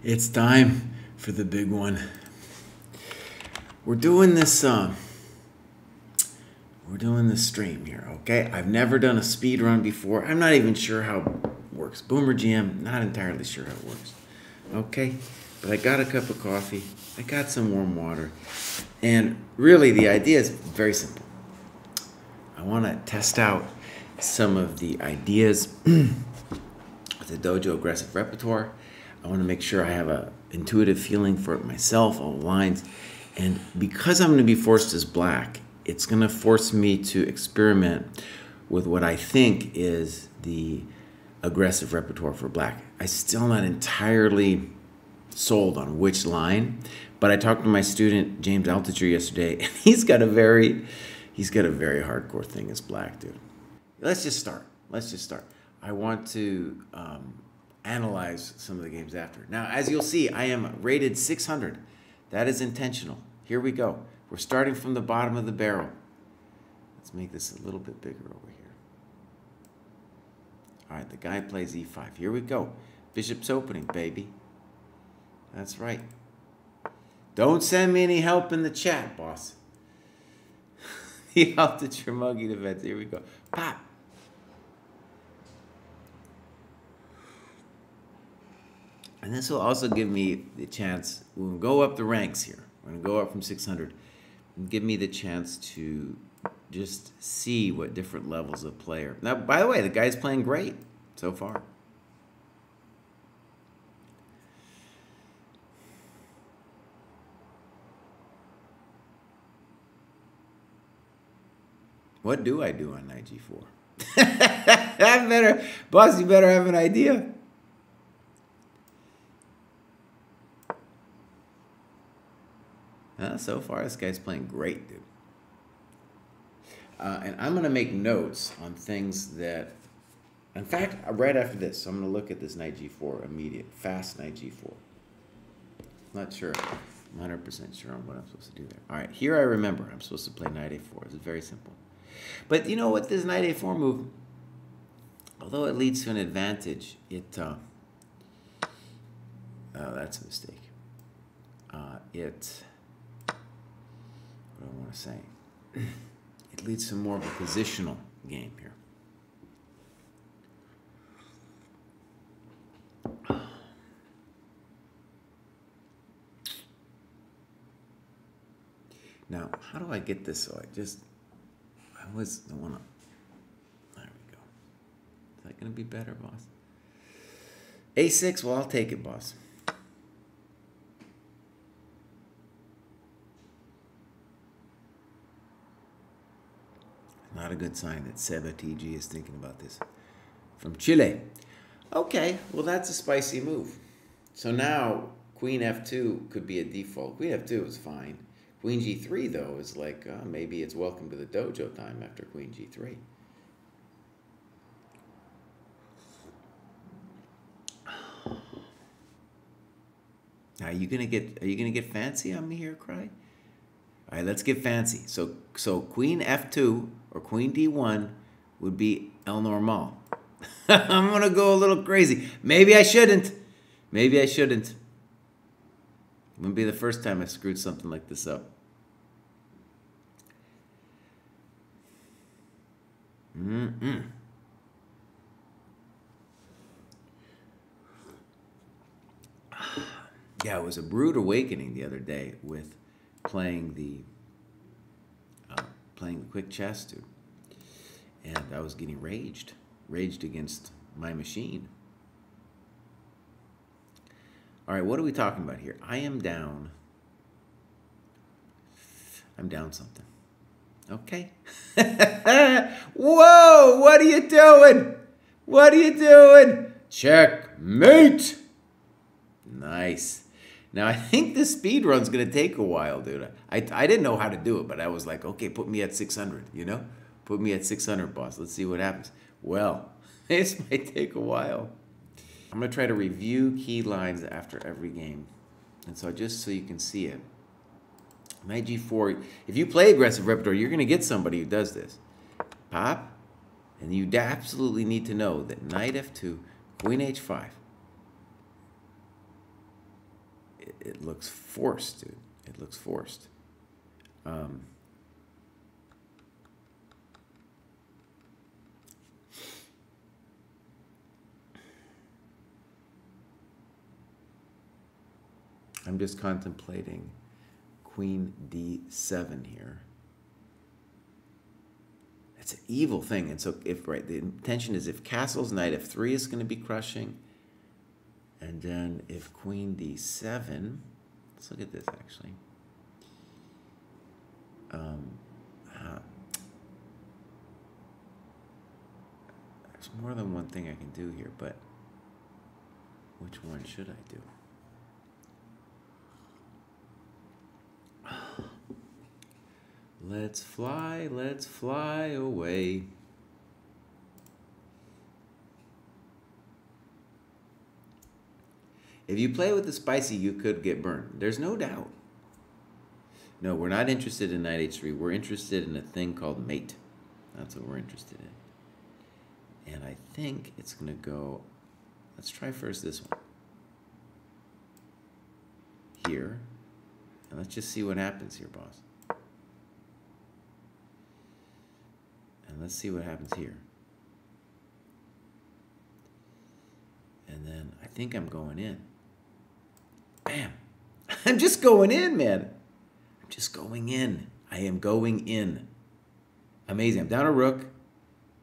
It's time for the big one. We're doing this stream here, okay? I've never done a speed run before. I'm not even sure how it works. Boomer GM, not entirely sure how it works. Okay? But I got a cup of coffee. I got some warm water. And really the idea is very simple. I want to test out some of the ideas with the Dojo Aggressive Repertoire. I want to make sure I have an intuitive feeling for it myself, all lines. And because I'm going to be forced as black, it's going to force me to experiment with what I think is the aggressive repertoire for black. I'm still not entirely sold on which line, but I talked to my student, James Altucher, yesterday, and he's got a very hardcore thing as black, dude. Let's just start. I want to analyze some of the games after. Now, as you'll see, I am rated 600. That is intentional. Here we go. We're starting from the bottom of the barrel. Let's make this a little bit bigger over here. All right, the guy plays e5. Here we go. Bishop's opening, baby. That's right. Don't send me any help in the chat, boss. The Altitude Muggy defense. Here we go. Pop. And this will also give me the chance, we'll go up the ranks here. We're going to go up from 600 and give me the chance to just see what different levels of player. Now, by the way, the guy's playing great so far. What do I do on knight g4? Boss, you better have an idea. So far, this guy's playing great, dude. And I'm going to make notes on things that, in fact, right after this, so I'm going to look at this knight g4 immediate, fast knight g4. Not sure. I'm 100% sure on what I'm supposed to do there. All right, here I remember I'm supposed to play knight a4. It's very simple. But you know what, this knight a4 move, although it leads to an advantage, oh, that's a mistake. What do I want to say? It leads to more of a positional game here. Now, how do I get this so I want to, there we go. Is that going to be better, boss? A6, well, I'll take it, boss. Not a good sign that Seba TG is thinking about this. From Chile. Okay, well, that's a spicy move. So now, queen f2 could be a default. Queen f2 is fine. Queen g3, though, is like, maybe it's welcome to the dojo time after queen g3. Now, are you gonna get fancy on me here, Kraai? All right, let's get fancy. So queen f2 or queen d1 would be el normal. I'm gonna go a little crazy. Maybe I shouldn't. Maybe I shouldn't. It wouldn't be the first time I screwed something like this up. Yeah, it was a rude awakening the other day with playing the quick chess, dude. And I was getting raged against my machine. All right, what are we talking about here? I'm down something. Okay. Whoa, what are you doing? What are you doing? Checkmate. Nice. Now, I think this speed run's going to take a while, dude. I didn't know how to do it, but I was like, okay, put me at 600, you know? Put me at 600, boss. Let's see what happens. Well, this might take a while. I'm going to try to review key lines after every game. And so just so you can see it. Knight g4, if you play aggressive repertoire, you're going to get somebody who does this. Pop, and you absolutely need to know that knight f2, queen h5. it looks forced, dude. It looks forced. I'm just contemplating Queen D7 here. It's an evil thing. And so if, right, the intention is if castles, knight F3 is going to be crushing. And then if Queen D7, let's look at this actually. There's more than one thing I can do here, but which one should I do? Let's fly away. If you play with the spicy, you could get burned. There's no doubt. No, we're not interested in knight h3. We're interested in a thing called mate. That's what we're interested in. And I think it's going to go, let's try first this one. Here. And let's just see what happens here, boss. And let's see what happens here. And then I think I'm going in. Bam! I'm just going in, man. I'm just going in. I am going in. Amazing. I'm down a rook.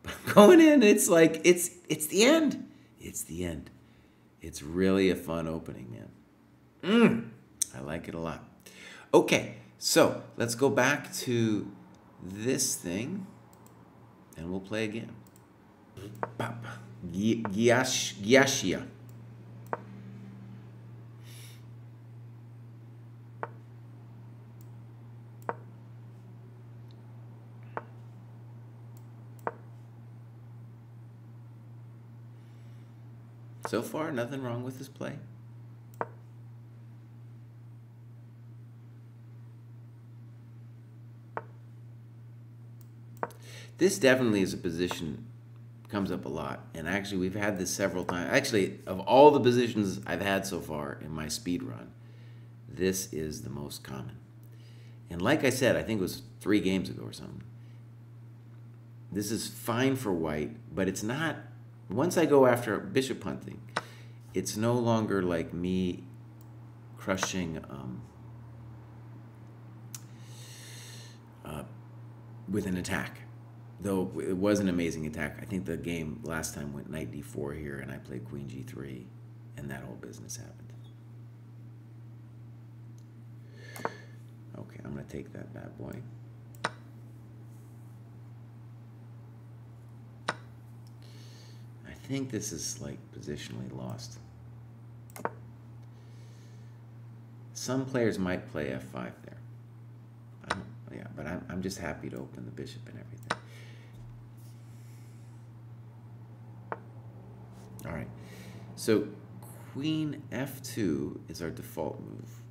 But I'm going in. It's like, it's the end. It's the end. It's really a fun opening, man. I like it a lot. Okay, so let's go back to this thing. And we'll play again. Pop. Gyashia. So far, nothing wrong with this play. This definitely is a position, comes up a lot. And actually, we've had this several times. Actually, of all the positions I've had so far in my speed run, this is the most common. And like I said, I think it was 3 games ago or something. This is fine for white, but it's not, once I go after bishop hunting, it's no longer like me crushing with an attack. Though it was an amazing attack. I think the game last time went knight d4 here, and I played queen g3, and that whole business happened. Okay, I'm going to take that bad boy. I think this is like positionally lost. Some players might play f5 there. I don't, yeah, but I'm just happy to open the bishop and everything. All right, so queen f2 is our default move.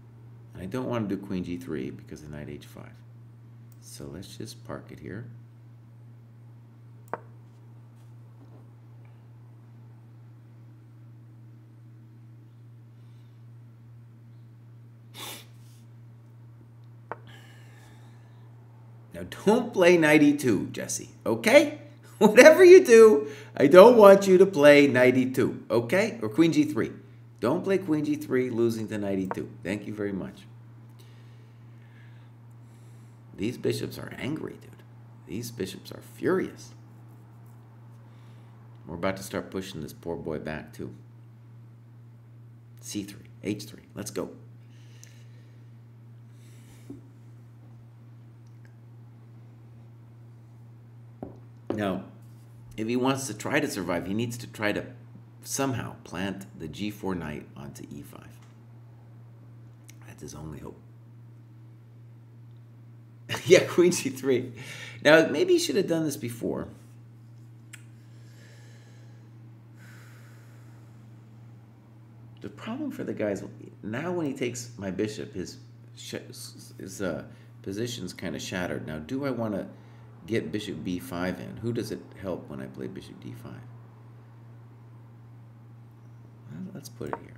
And I don't want to do queen g3 because of knight h5. So let's just park it here. Now don't play knight e2, Jesse, okay? Whatever you do, I don't want you to play knight e2, okay? Or queen g3. Don't play queen g3 losing to knight e2. Thank you very much. These bishops are angry, dude. These bishops are furious. We're about to start pushing this poor boy back, too. c3, h3. Let's go. Now, if he wants to try to survive, he needs to try to somehow plant the g4 knight onto e5. That's his only hope. Yeah, queen c3. Now, maybe he should have done this before. The problem for the guy is now when he takes my bishop, his position's kind of shattered. Now, do I want to get bishop b5 in? Who does it help when I play bishop d5? Well, let's put it here.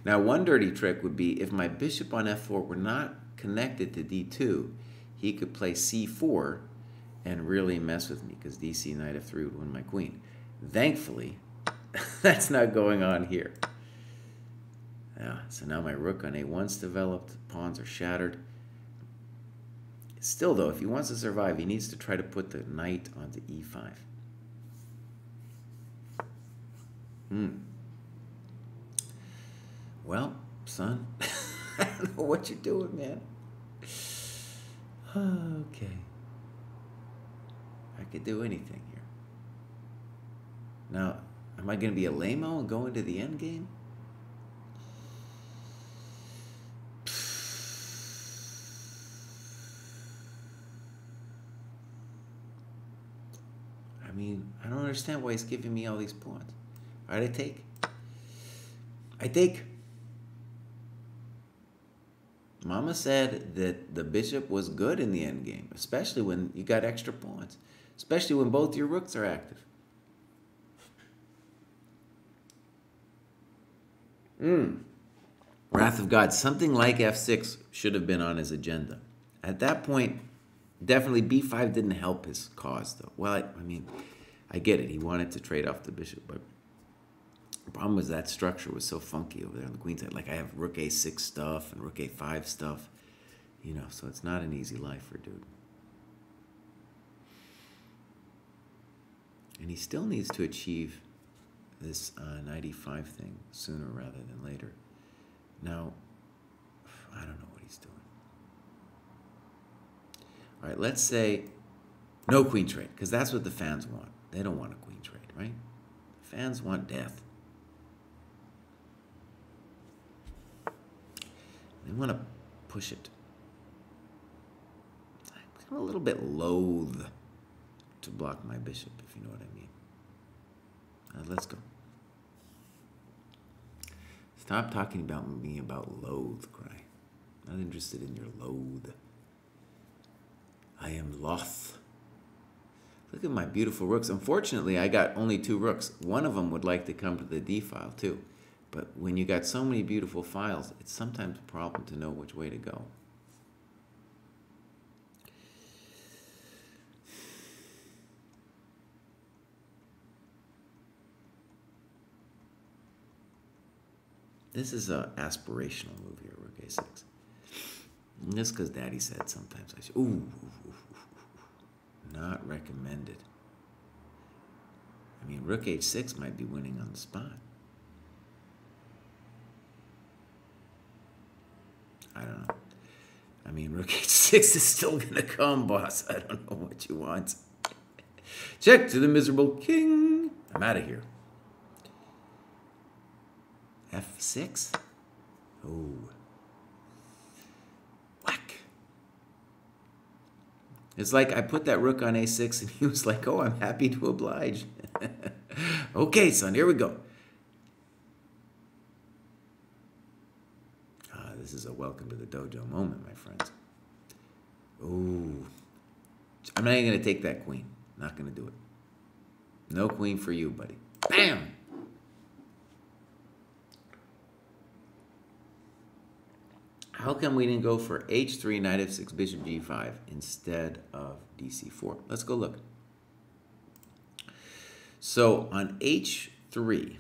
Now, one dirty trick would be if my bishop on f4 were not connected to d2, he could play c4 and really mess with me because dc knight f3 would win my queen. Thankfully, that's not going on here. Yeah, so now my rook on a1's developed, pawns are shattered. Still, though, if he wants to survive, he needs to try to put the knight onto e5. Well, son, I don't know what you're doing, man. Okay. I could do anything here. Now, am I going to be a lame-o and go into the end game? I mean, I don't understand why he's giving me all these pawns. All right, I take. I take. Mama said that the bishop was good in the endgame, especially when you got extra pawns, especially when both your rooks are active. Wrath of God. Something like f6 should have been on his agenda. At that point, definitely b5 didn't help his cause, though. Well, I mean, I get it. He wanted to trade off the bishop, but the problem was that structure was so funky over there on the queen side. Like, I have rook a6 stuff and rook a5 stuff, you know, so it's not an easy life for dude. And he still needs to achieve this knight e5 thing sooner rather than later. Now, I don't know what he's doing. All right, let's say no queen trade, because that's what the fans want. They don't want a queen trade, right? The fans want death. They want to push it. I'm a little bit loath to block my bishop, if you know what I mean. Let's go. Stop talking about me about loathe, Kraai. Not interested in your loathe. I am loth. Look at my beautiful rooks. Unfortunately, I got only 2 rooks. One of them would like to come to the d file, too. But when you got so many beautiful files, it's sometimes a problem to know which way to go. This is an aspirational move here, rook a6. And just because Daddy said sometimes I should. Ooh, not recommended. I mean, rook h6 might be winning on the spot. I don't know. I mean, rook h6 is still going to come, boss. I don't know what you want. Check to the miserable king. I'm out of here. f6? Oh. Whack. It's like I put that rook on a6 and he was like, oh, I'm happy to oblige. Okay, son, here we go. This is a welcome to the dojo moment, my friends. Ooh. I'm not even going to take that queen. Not going to do it. No queen for you, buddy. Bam! How come we didn't go for h3, knight f6, bishop g5 instead of dc4? Let's go look. So on h3,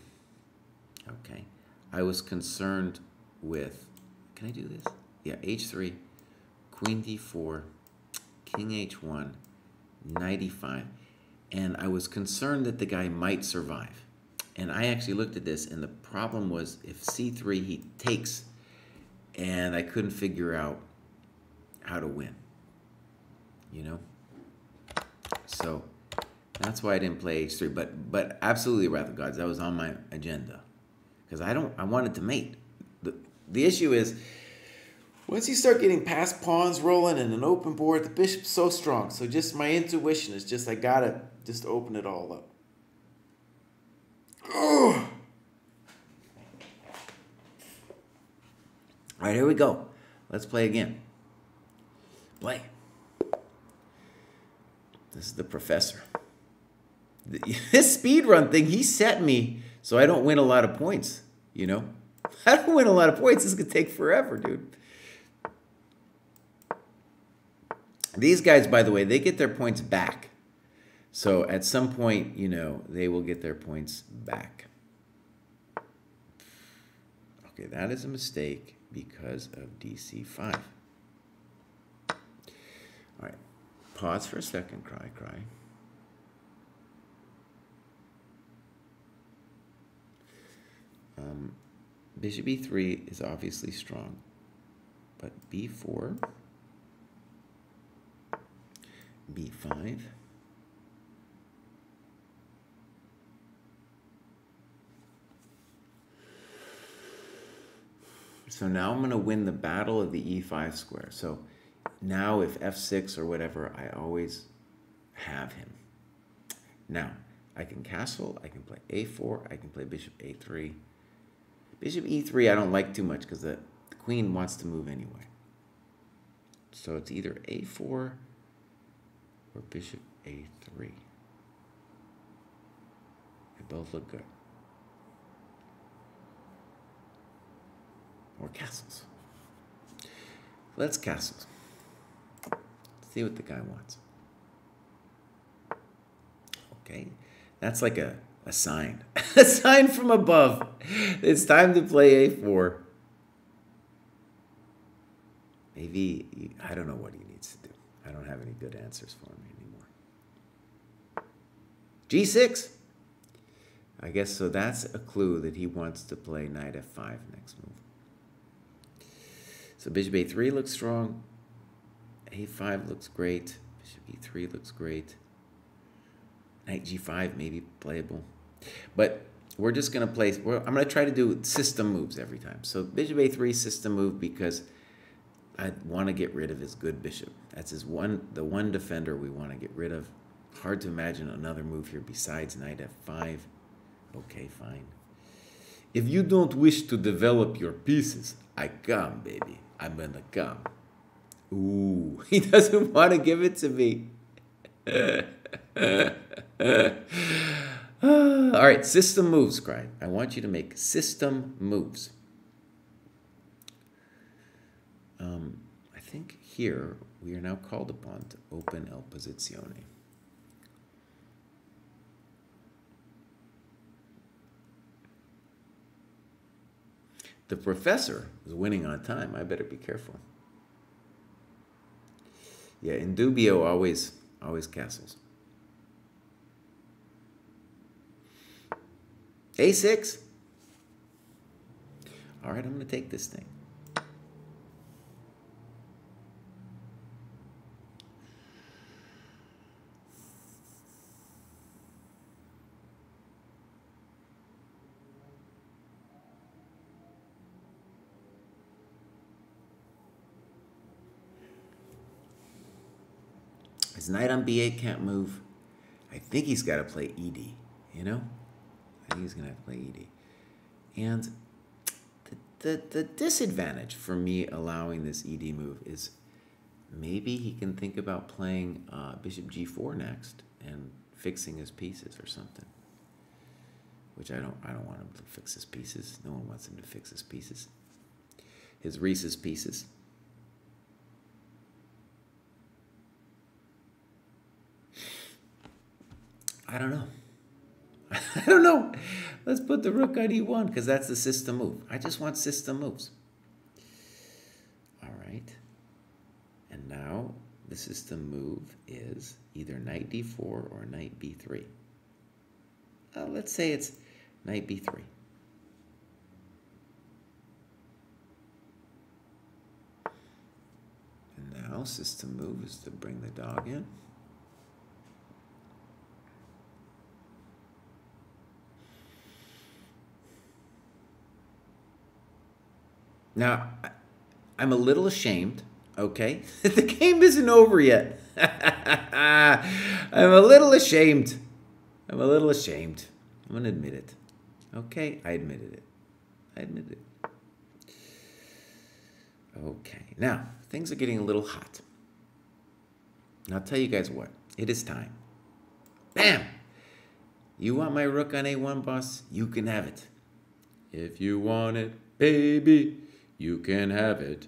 okay, I was concerned with, can I do this? Yeah, h3, queen d4, king h1, knight e5, and I was concerned that the guy might survive. And I actually looked at this, and the problem was if c3, he takes, and I couldn't figure out how to win, you know? So that's why I didn't play h3, but absolutely, Wrath of Gods, that was on my agenda. Because I wanted to mate. The issue is, once you start getting past pawns rolling and an open board, the bishop's so strong. So just my intuition is just, I gotta just open it all up. Oh! All right, here we go. Let's play again. Play. This is the professor. This speedrun thing, he set me so I don't win a lot of points, you know? I don't win a lot of points. This is going to take forever, dude. These guys, by the way, they get their points back. So at some point, you know, they will get their points back. Okay, that is a mistake because of DC5. All right, pause for a second, Kraai. Bishop E3 is obviously strong, but B4, B5, so now I'm going to win the battle of the E5 square. So now if F6 or whatever, I always have him. Now, I can castle, I can play A4, I can play bishop A3. Bishop E3 I don't like too much because the queen wants to move anyway. So it's either A4 or bishop A3. They both look good. Or castles. Let's castles. See what the guy wants. Okay, that's like a sign. A sign from above. It's time to play A4. Maybe, I don't know what he needs to do. I don't have any good answers for him anymore. G6. I guess so that's a clue that he wants to play knight F5 next move. So bishop A3 looks strong. A5 looks great. Bishop E3 looks great. Knight G5 maybe playable. But we're just going to play, I'm going to try to do system moves every time. So bishop A3 system move because I want to get rid of his good bishop. That's the one defender we want to get rid of. Hard to imagine another move here besides knight F5. Okay, fine. If you don't wish to develop your pieces, I come, baby. I'm going to come. Ooh, he doesn't want to give it to me. All right, system moves, Kraai. I want you to make system moves. I think here we are now called upon to open el posizione. The professor is winning on time. I better be careful. Yeah, in dubio, always castles. A6. All right, I'm going to take this thing. His knight on B8 can't move. I think he's got to play ED, you know? I think he's going to have to play ED. And the disadvantage for me allowing this ED move is maybe he can think about playing bishop G4 next and fixing his pieces or something. Which I don't want him to fix his pieces. No one wants him to fix his pieces. His Reese's pieces. I don't know. I don't know. Let's put the rook on E1 because that's the system move. I just want system moves. All right. And now the system move is either knight D4 or knight B3. Let's say it's knight B3. And now system move is to bring the dog in. Now, I'm a little ashamed, okay? The game isn't over yet. I'm a little ashamed. I'm a little ashamed. I'm going to admit it. Okay, I admitted it. I admitted it. Okay, now, things are getting a little hot. And I'll tell you guys what. It is time. Bam! You want my rook on A1, boss? You can have it. If you want it Baby, you can have it.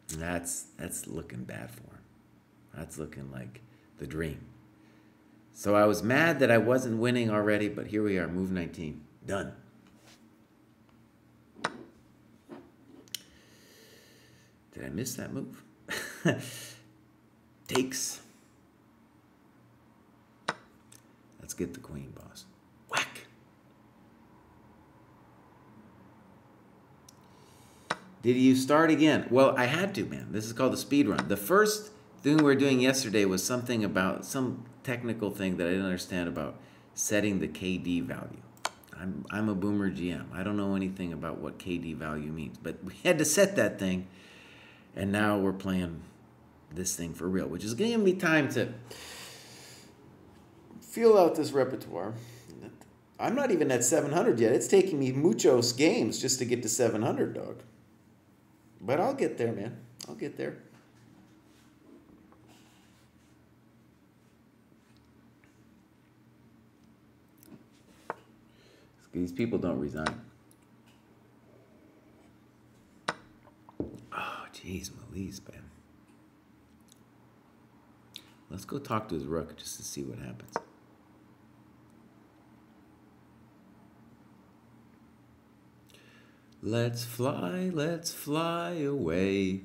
That's looking bad for him. That's looking like the dream. So I was mad that I wasn't winning already, but here we are, move 19. Done. Did I miss that move? Takes. Let's get the queen, boss. Whack. Did you start again? Well, I had to, man. This is called the speed run. The first thing we were doing yesterday was something about some technical thing that I didn't understand about setting the KD value. I'm a boomer GM. I don't know anything about what KD value means, but we had to set that thing, and now we're playing this thing for real, which is giving me time to feel out this repertoire. I'm not even at 700 yet. It's taking me muchos games just to get to 700, dog. But I'll get there, man. I'll get there. These people don't resign. Oh, jeez, Malise, man. Let's go talk to his rook just to see what happens. Let's fly away.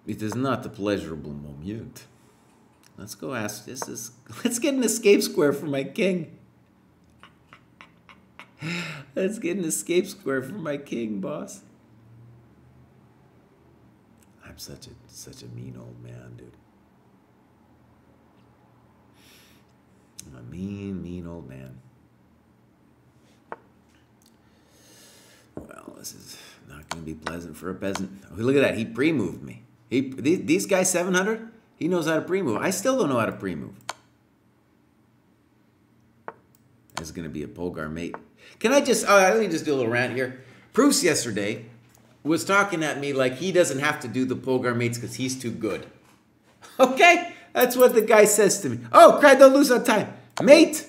It is not a pleasurable moment. Let's go ask this. Let's get an escape square for my king. Let's get an escape square for my king, boss. I'm such a mean old man, dude. I'm a mean old man. Well, this is not going to be pleasant for a peasant. Oh, look at that. He pre-moved me. These guys 700, he knows how to pre-move. I still don't know how to pre-move. This is going to be a Polgar mate. Can I just, let me just do a little rant here. Bruce yesterday was talking at me like he doesn't have to do the Polgar mates because he's too good. Okay? That's what the guy says to me. Oh, Kraai, don't lose our time. Mate,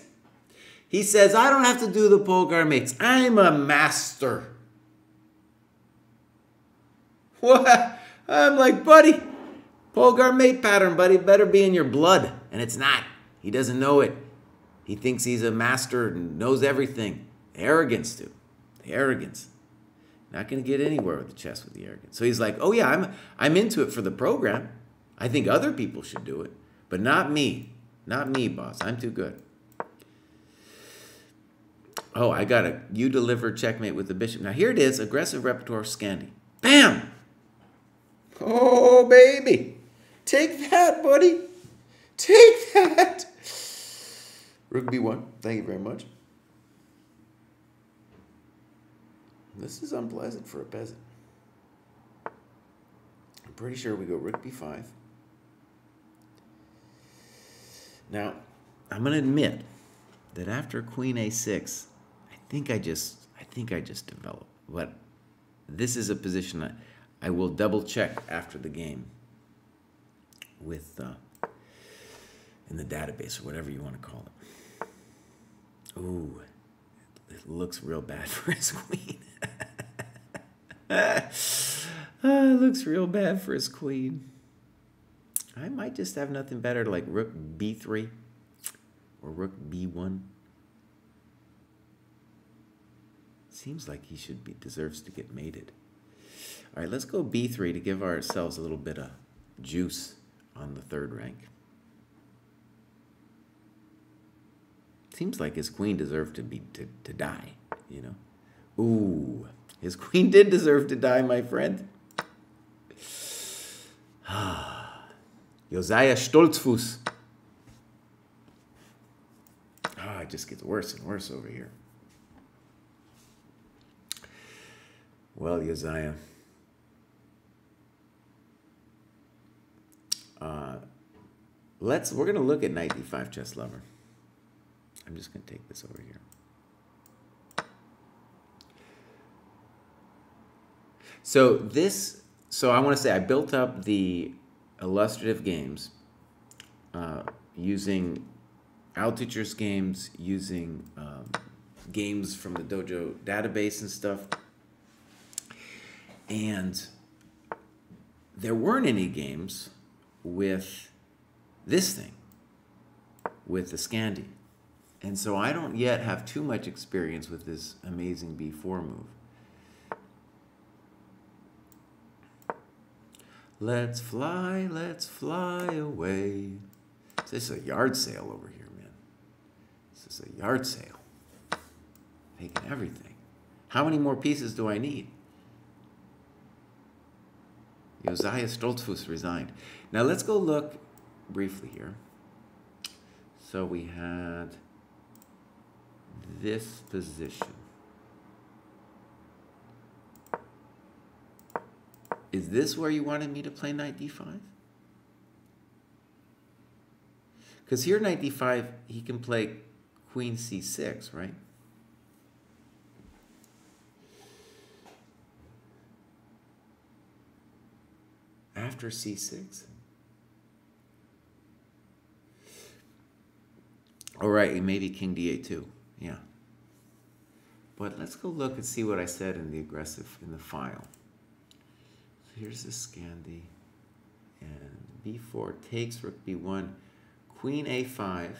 he says, I don't have to do the Polgar mates. I'm a master. What? I'm like, buddy, Polgar mate pattern, buddy, better be in your blood. And it's not. He doesn't know it. He thinks he's a master and knows everything. The arrogance, dude. The arrogance. Not going to get anywhere with the chess with the arrogance. So he's like, oh yeah, I'm into it for the program. I think other people should do it, but not me. Not me, boss. I'm too good. Oh, I got a you deliver checkmate with the bishop. Now here it is, aggressive repertoire Scandi. Bam! Oh, baby. Take that, buddy. Take that. Rook B1. Thank you very much. This is unpleasant for a peasant. I'm pretty sure we go Rook B5. Now, I'm going to admit that after Queen A6, I think I just developed. But this is a position that I will double check after the game with in the database or whatever you want to call it. Ooh, it looks real bad for his queen. It looks real bad for his queen. I might just have nothing better like Rook B3 or Rook B1. Seems like he deserves to get mated. All right, let's go B3 to give ourselves a little bit of juice on the third rank. Seems like his queen deserved to die, you know. Ooh, his queen did deserve to die, my friend. Josiah Stolzfuss. It just gets worse and worse over here. Well, Josiah. We're going to look at knight d5 chess lover. I'm just going to take this over here. So I want to say I built up the illustrative games using Al Teacher's games, using games from the dojo database and stuff. And there weren't any games with this thing, with the Scandi. And so I don't yet have too much experience with this amazing B4 move. Let's fly away. This is a yard sale over here, man. This is a yard sale. Taking everything. How many more pieces do I need? Josiah Stoltzfus resigned. Now let's go look briefly here. So we had this position. Is this where you wanted me to play knight d5? Because here knight d5, he can play queen c6, right? After c6? All right, and maybe king d8 too. Yeah. But let's go look and see what I said in the aggressive, in the file. So here's the Scandi. And b4 takes rook b1, queen a5,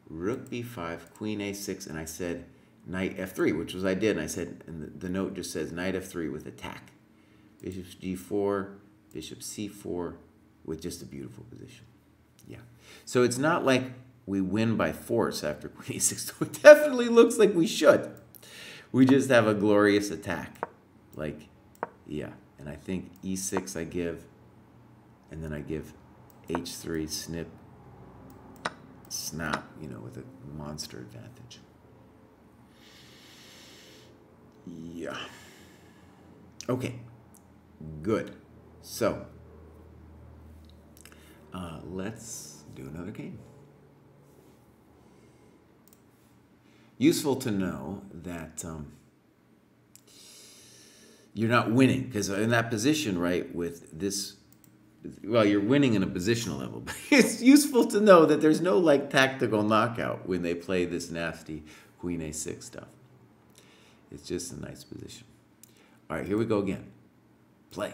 rook b5, queen a6, and I said knight f3, which was I did. And I said, and the note just says knight f3 with attack. Bishop g4, bishop c4 with just a beautiful position. Yeah. So it's not like we win by force after queen e6. It definitely looks like we should. We just have a glorious attack. Like, yeah. And I think e6 I give, and then I give h3, snip, snap, you know, with a monster advantage. Yeah. Okay. Good. So, let's do another game. Useful to know that you're not winning, because in that position, right, with this, well, you're winning in a positional level, but it's useful to know that there's no, like, tactical knockout when they play this nasty queen a6 stuff. It's just a nice position. All right, here we go again. Play.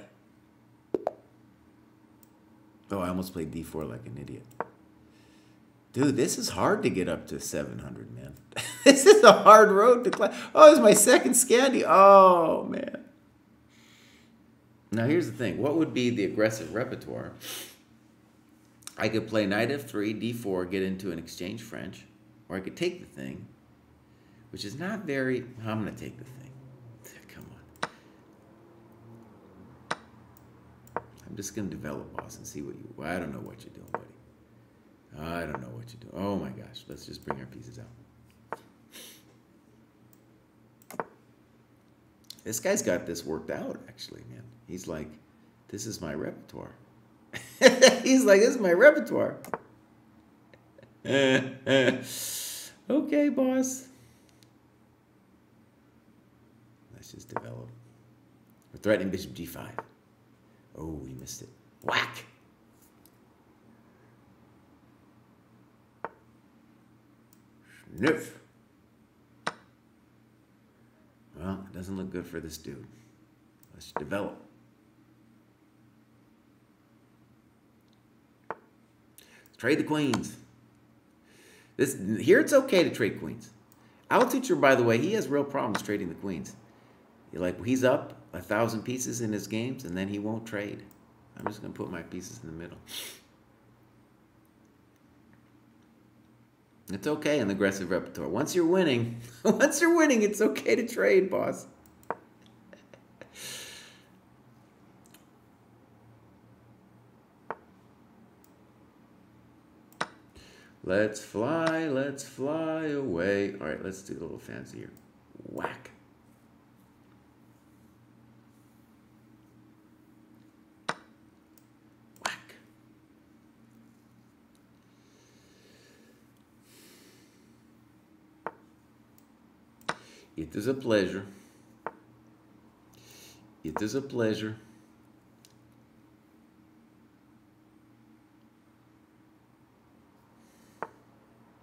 Oh, I almost played d4 like an idiot. Dude, this is hard to get up to 700, man. This is a hard road to climb. Oh, it's my second Scandi. Oh, man. Now, here's the thing. What would be the aggressive repertoire? I could play knight f3, d4, get into an exchange French, or I could take the thing, which is not very... I'm going to take the thing. Come on. I'm just going to develop, boss, and see what you... Well, I don't know what you're doing, buddy. I don't know what you're doing. Oh, my gosh. Let's just bring our pieces out. This guy's got this worked out, actually, man. He's like, this is my repertoire. He's like, this is my repertoire. Okay, boss. Let's just develop. We're threatening bishop g5. Oh, we missed it. Whack! Sniff. Well, it doesn't look good for this dude. Let's develop. Let's trade the queens. Here it's okay to trade queens. Our teacher, by the way, he has real problems trading the queens. He's up 1,000 pieces in his games, and then he won't trade. I'm just going to put my pieces in the middle. It's okay in the aggressive repertoire. Once you're winning, it's okay to trade, boss. Let's fly away. All right, let's do a little fancier. Whack. Whack. It is a pleasure. It is a pleasure.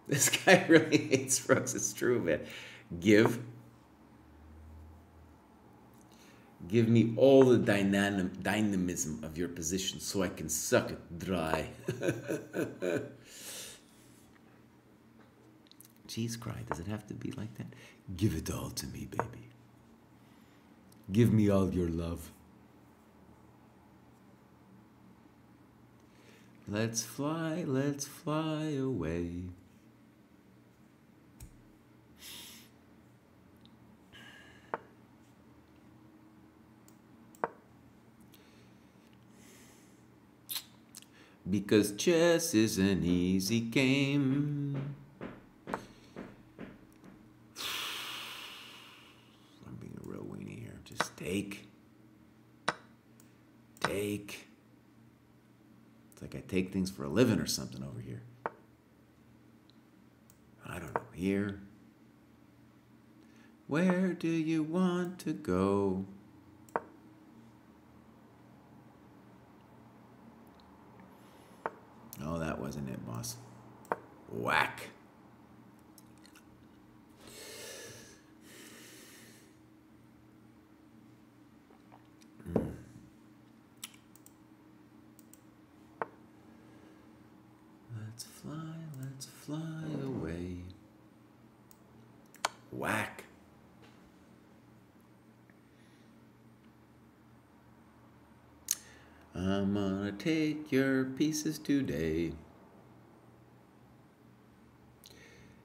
This guy really hates rooks. It's true, man. Give me all the dynamism of your position so I can suck it dry. Jeez, Kraai, does it have to be like that? Give it all to me, baby. Give me all your love. Let's fly away. Because chess is an easy game. I'm being a real weenie here. Just take. It's like I take things for a living or something over here. I don't know. Here. Where do you want to go? Oh, that wasn't it, boss. Whack. Let's fly away. Whack. I'm gonna take your pieces today.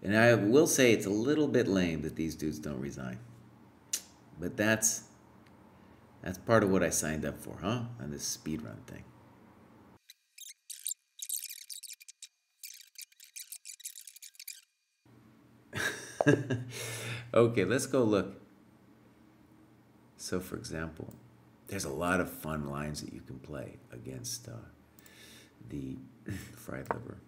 And I will say it's a little bit lame that these dudes don't resign. But that's part of what I signed up for, huh? On this speedrun thing. Okay, let's go look. So, for example, there's a lot of fun lines that you can play against the fried liver.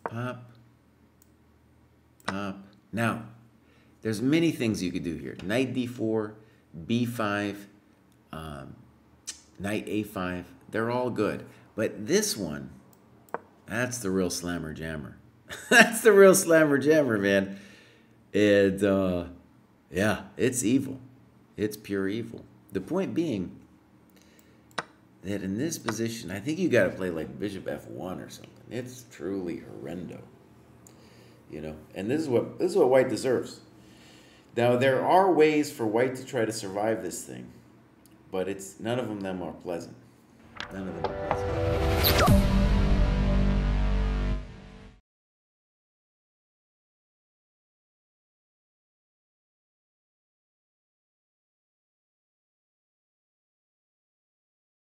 Pop, pop. Now, there's many things you could do here. Knight d4, b5, knight a5. They're all good. But this one, that's the real slammer jammer. That's the real slammer jammer, man. And, yeah, it's evil. It's pure evil. The point being that in this position, I think you got to play like bishop f1 or something. It's truly horrendo, you know. And this is what white deserves. Now there are ways for white to try to survive this thing, but none of them are pleasant. None of them are pleasant.